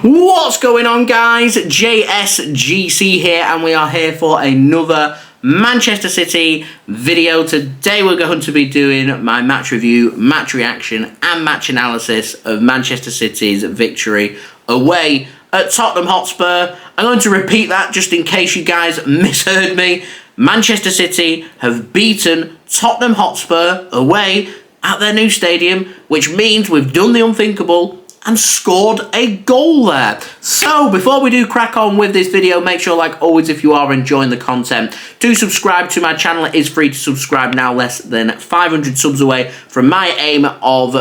What's going on, guys? JSGC here, and we are here for another Manchester City video. Today we're going to be doing my match review, match reaction and match analysis of Manchester City's victory away at Tottenham Hotspur. I'm going to repeat that just in case you guys misheard me. Manchester City have beaten Tottenham Hotspur away at their new stadium, which means we've done the unthinkable and scored a goal there. So before we do crack on with this video, make sure, like always, if you are enjoying the content, do subscribe to my channel. It is free to subscribe now, less than 500 subs away from my aim of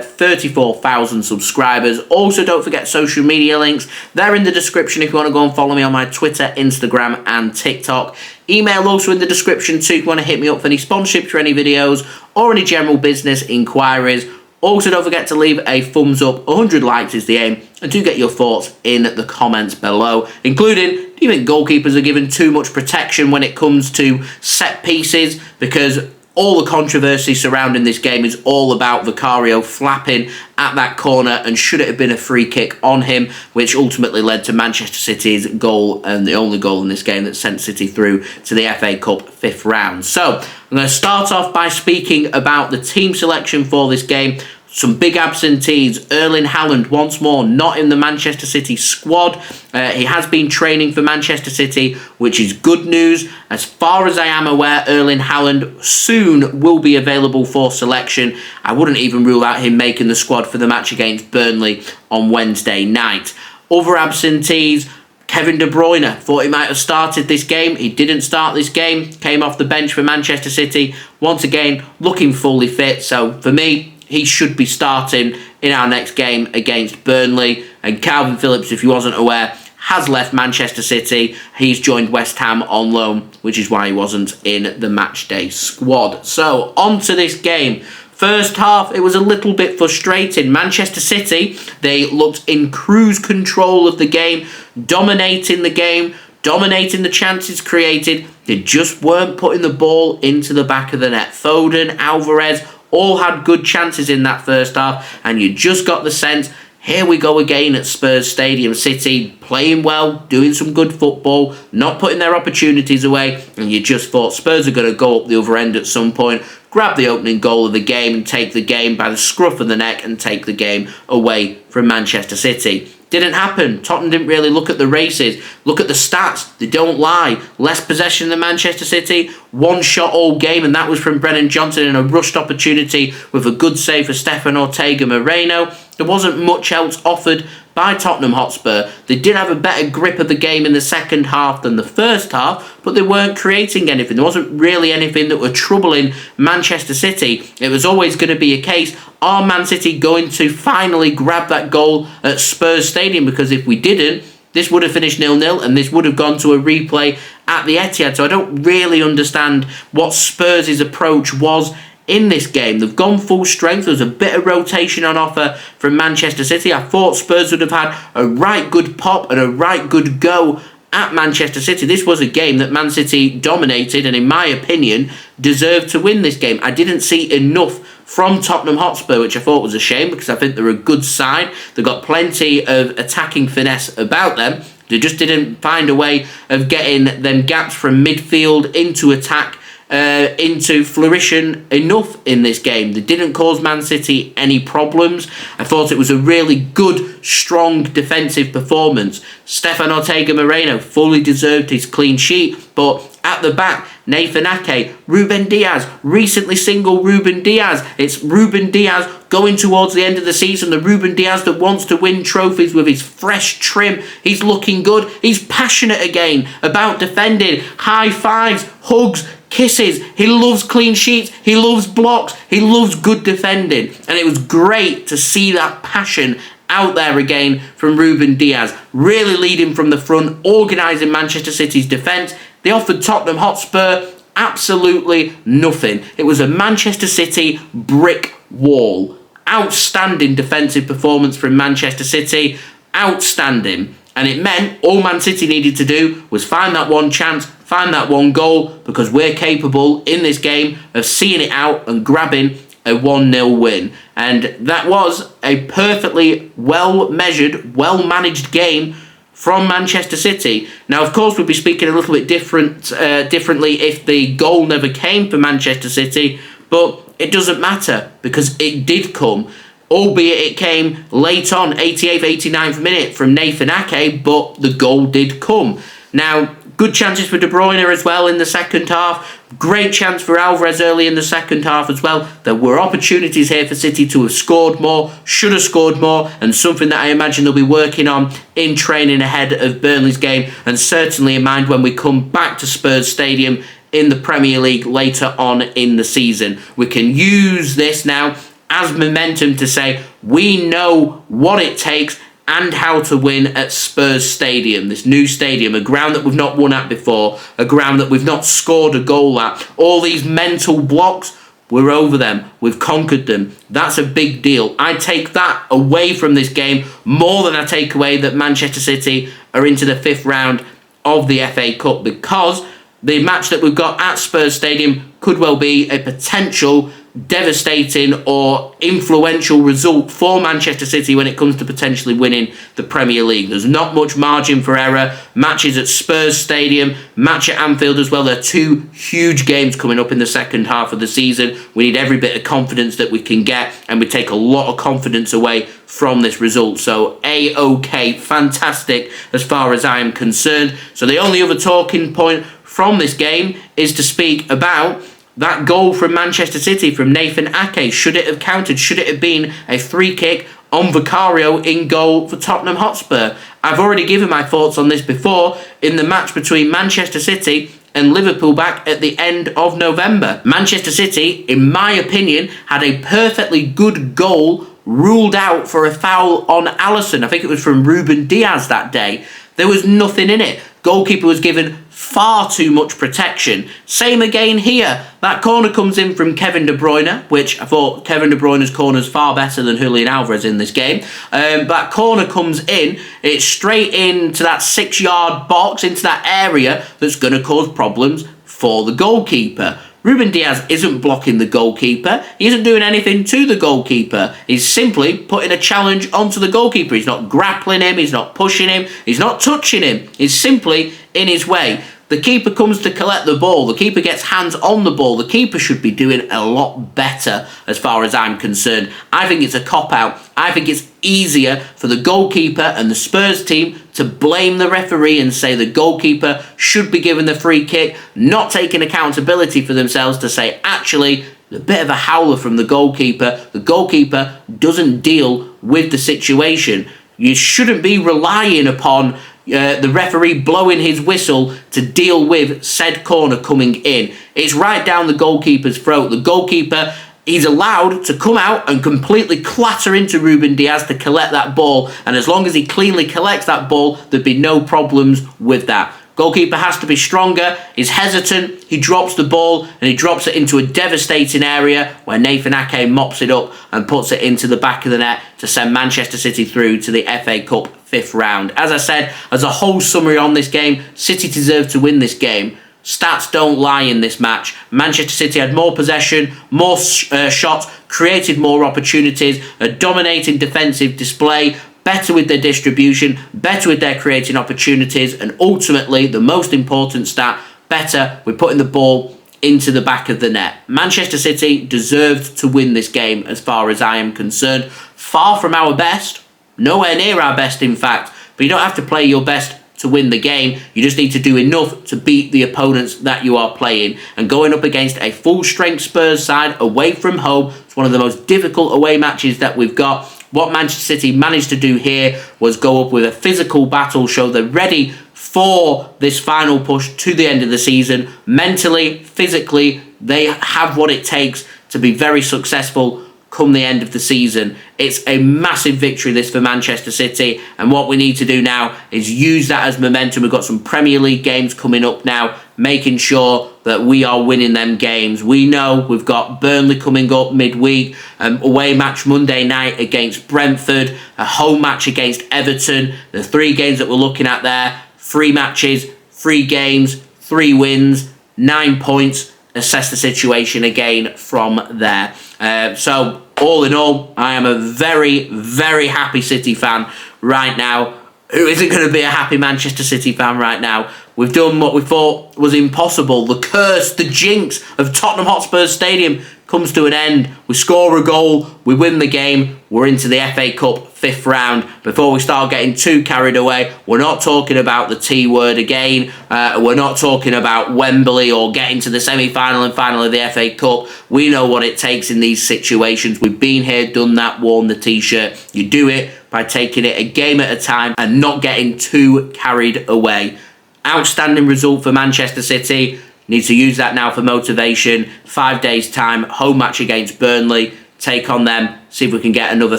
34,000 subscribers. Also, don't forget social media links. They're in the description if you want to go and follow me on my Twitter, Instagram and TikTok. Email also in the description too if you want to hit me up for any sponsorships for any videos or any general business inquiries. Also, don't forget to leave a thumbs up. 100 likes is the aim. And do get your thoughts in the comments below, including, do you think goalkeepers are given too much protection when it comes to set pieces? Because all the controversy surrounding this game is all about Vicario flapping at that corner, and should it have been a free kick on him, which ultimately led to Manchester City's goal, and the only goal in this game that sent City through to the FA Cup 5th round. So I'm going to start off by speaking about the team selection for this game. Some big absentees. Erling Haaland, once more, not in the Manchester City squad. He has been training for Manchester City, which is good news. As far as I am aware, Erling Haaland soon will be available for selection. I wouldn't even rule out him making the squad for the match against Burnley on Wednesday night. Other absentees. Kevin De Bruyne, thought he might have started this game. He didn't start this game. Came off the bench for Manchester City. Once again, looking fully fit. So for me, he should be starting in our next game against Burnley. And Calvin Phillips, if you wasn't aware, has left Manchester City. He's joined West Ham on loan, which is why he wasn't in the matchday squad. So, on to this game. First half, it was a little bit frustrating. Manchester City, they looked in cruise control of the game, dominating the game, dominating the chances created. They just weren't putting the ball into the back of the net. Foden, Alvarez, all had good chances in that first half, and you just got the sense, here we go again at Spurs Stadium. City playing well, doing some good football, not putting their opportunities away, and you just thought Spurs are going to go up the other end at some point, grab the opening goal of the game and take the game by the scruff of the neck and take the game away from Manchester City. Didn't happen. Tottenham didn't really look at the races. Look at the stats. They don't lie. Less possession than Manchester City. One shot all game, and that was from Brennan Johnson in a rushed opportunity with a good save for Stefan Ortega-Moreno. There wasn't much else offered by Tottenham Hotspur. They did have a better grip of the game in the second half than the first half, but they weren't creating anything. There wasn't really anything that were troubling Manchester City. It was always going to be a case, are Man City going to finally grab that goal at Spurs Stadium? Because if we didn't, this would have finished 0-0 and this would have gone to a replay at the Etihad. So I don't really understand what Spurs' approach was in this game. They've gone full strength. There was a bit of rotation on offer from Manchester City. I thought Spurs would have had a right good pop and a right good go at Manchester City. This was a game that Man City dominated and, in my opinion, deserved to win this game. I didn't see enough from Tottenham Hotspur, which I thought was a shame because I think they're a good side. They've got plenty of attacking finesse about them. They just didn't find a way of getting them gaps from midfield into attack into fruition enough in this game. They didn't cause Man City any problems. I thought it was a really good, strong defensive performance. Stefan Ortega-Moreno fully deserved his clean sheet, but at the back, Nathan Ake, Ruben Diaz, recently single Ruben Diaz. It's Ruben Diaz going towards the end of the season. The Ruben Diaz that wants to win trophies with his fresh trim. He's looking good. He's passionate again about defending. High fives, hugs, kisses. He loves clean sheets. He loves blocks. He loves good defending. And it was great to see that passion out there again from Ruben Diaz. Really leading from the front, organising Manchester City's defence. They offered Tottenham Hotspur absolutely nothing. It was a Manchester City brick wall. Outstanding defensive performance from Manchester City. Outstanding. And it meant all Man City needed to do was find that one chance, find that one goal, because we're capable in this game of seeing it out and grabbing a 1-0 win. And that was a perfectly well-measured, well-managed game from Manchester City. Now, of course, we'll be speaking a little bit differently if the goal never came for Manchester City, but it doesn't matter because it did come, albeit it came late on, 88th, 89th minute from Nathan Ake, but the goal did come. Now, good chances for De Bruyne as well in the second half. Great chance for Alvarez early in the second half as well. There were opportunities here for City to have scored more, should have scored more, and something that I imagine they'll be working on in training ahead of Burnley's game, and certainly in mind when we come back to Spurs Stadium in the Premier League later on in the season. We can use this now as momentum to say we know what it takes and how to win at Spurs Stadium, this new stadium, a ground that we've not won at before, a ground that we've not scored a goal at. All these mental blocks, we're over them, we've conquered them. That's a big deal. I take that away from this game more than I take away that Manchester City are into the 5th round of the FA Cup, because the match that we've got at Spurs Stadium could well be a potential devastating or influential result for Manchester City when it comes to potentially winning the Premier League. There's not much margin for error. Matches at Spurs Stadium, match at Anfield as well. There are 2 huge games coming up in the second half of the season. We need every bit of confidence that we can get, and we take a lot of confidence away from this result. So A-OK, fantastic as far as I am concerned. So the only other talking point from this game is to speak about that goal from Manchester City from Nathan Ake. Should it have counted? Should it have been a free kick on Vicario in goal for Tottenham Hotspur? I've already given my thoughts on this before in the match between Manchester City and Liverpool back at the end of November. Manchester City, in my opinion, had a perfectly good goal ruled out for a foul on Alisson. I think it was from Ruben Diaz that day. There was nothing in it. Goalkeeper was given far too much protection. Same again here. That corner comes in from Kevin De Bruyne, which I thought Kevin De Bruyne's corner is far better than Julian Alvarez in this game. That corner comes in, it's straight into that 6-yard box, into that area that's going to cause problems for the goalkeeper. Ruben Diaz isn't blocking the goalkeeper. He isn't doing anything to the goalkeeper. He's simply putting a challenge onto the goalkeeper. He's not grappling him. He's not pushing him. He's not touching him. He's simply in his way. The keeper comes to collect the ball. The keeper gets hands on the ball. The keeper should be doing a lot better as far as I'm concerned. I think it's a cop-out. I think it's easier for the goalkeeper and the Spurs team to blame the referee and say the goalkeeper should be given the free kick, not taking accountability for themselves to say, actually, a bit of a howler from the goalkeeper. The goalkeeper doesn't deal with the situation. You shouldn't be relying upon the referee blowing his whistle to deal with said corner coming in. It's right down the goalkeeper's throat. The goalkeeper, he's allowed to come out and completely clatter into Ruben Diaz to collect that ball, and as long as he cleanly collects that ball, there'd be no problems with that. Goalkeeper has to be stronger. He's hesitant. He drops the ball and he drops it into a devastating area where Nathan Ake mops it up and puts it into the back of the net to send Manchester City through to the FA Cup 5th round. As I said, as a whole summary on this game, City deserved to win this game. Stats don't lie in this match. Manchester City had more possession, more shots, created more opportunities, a dominating defensive display, better with their distribution, better with their creating opportunities, and ultimately, the most important stat, better with putting the ball into the back of the net. Manchester City deserved to win this game as far as I am concerned. Far from our best, nowhere near our best in fact, but you don't have to play your best to win the game. You just need to do enough to beat the opponents that you are playing. And going up against a full-strength Spurs side away from home, it's one of the most difficult away matches that we've got. What Manchester City managed to do here was go up with a physical battle, show they're ready for this final push to the end of the season. Mentally, physically, they have what it takes to be very successful come the end of the season. It's a massive victory this for Manchester City, and what we need to do now is use that as momentum. We've got some Premier League games coming up now, making sure that we are winning them games. We know we've got Burnley coming up midweek, away match Monday night against Brentford, a home match against Everton. The 3 games that we're looking at there, 3 matches, 3 games, 3 wins, 9 points. Assess the situation again from there. So, all in all, I am a very, very happy City fan right now. Who isn't going to be a happy Manchester City fan right now? We've done what we thought was impossible. The curse, the jinx of Tottenham Hotspur Stadium comes to an end. We score a goal, we win the game, we're into the FA Cup 5th round. Before we start getting too carried away, we're not talking about the T word again. We're not talking about Wembley or getting to the semi-final and final of the FA Cup. We know what it takes in these situations. We've been here, done that, worn the T-shirt. You do it by taking it a game at a time and not getting too carried away. Outstanding result for Manchester City. Need to use that now for motivation. 5 days' time, home match against Burnley. Take on them, see if we can get another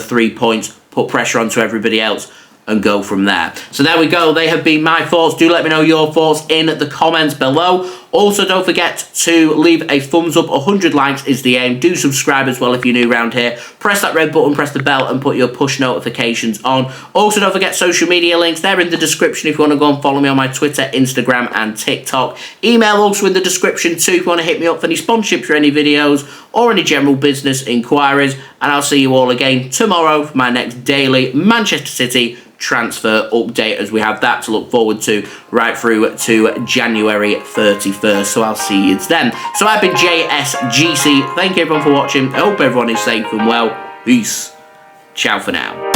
3 points, put pressure onto everybody else, and go from there. So there we go. They have been my thoughts. Do let me know your thoughts in the comments below. Also, don't forget to leave a thumbs up. 100 likes is the aim. Do subscribe as well if you're new around here. Press that red button, press the bell, and put your push notifications on. Also, don't forget social media links. They're in the description if you want to go and follow me on my Twitter, Instagram, and TikTok. Email also in the description too if you want to hit me up for any sponsorships for any videos or any general business inquiries. And I'll see you all again tomorrow for my next daily Manchester City transfer update, as we have that to look forward to right through to January 31st. So I'll see you then. So I've been JSGC. Thank you everyone for watching. I hope everyone is safe and well. Peace. Ciao for now.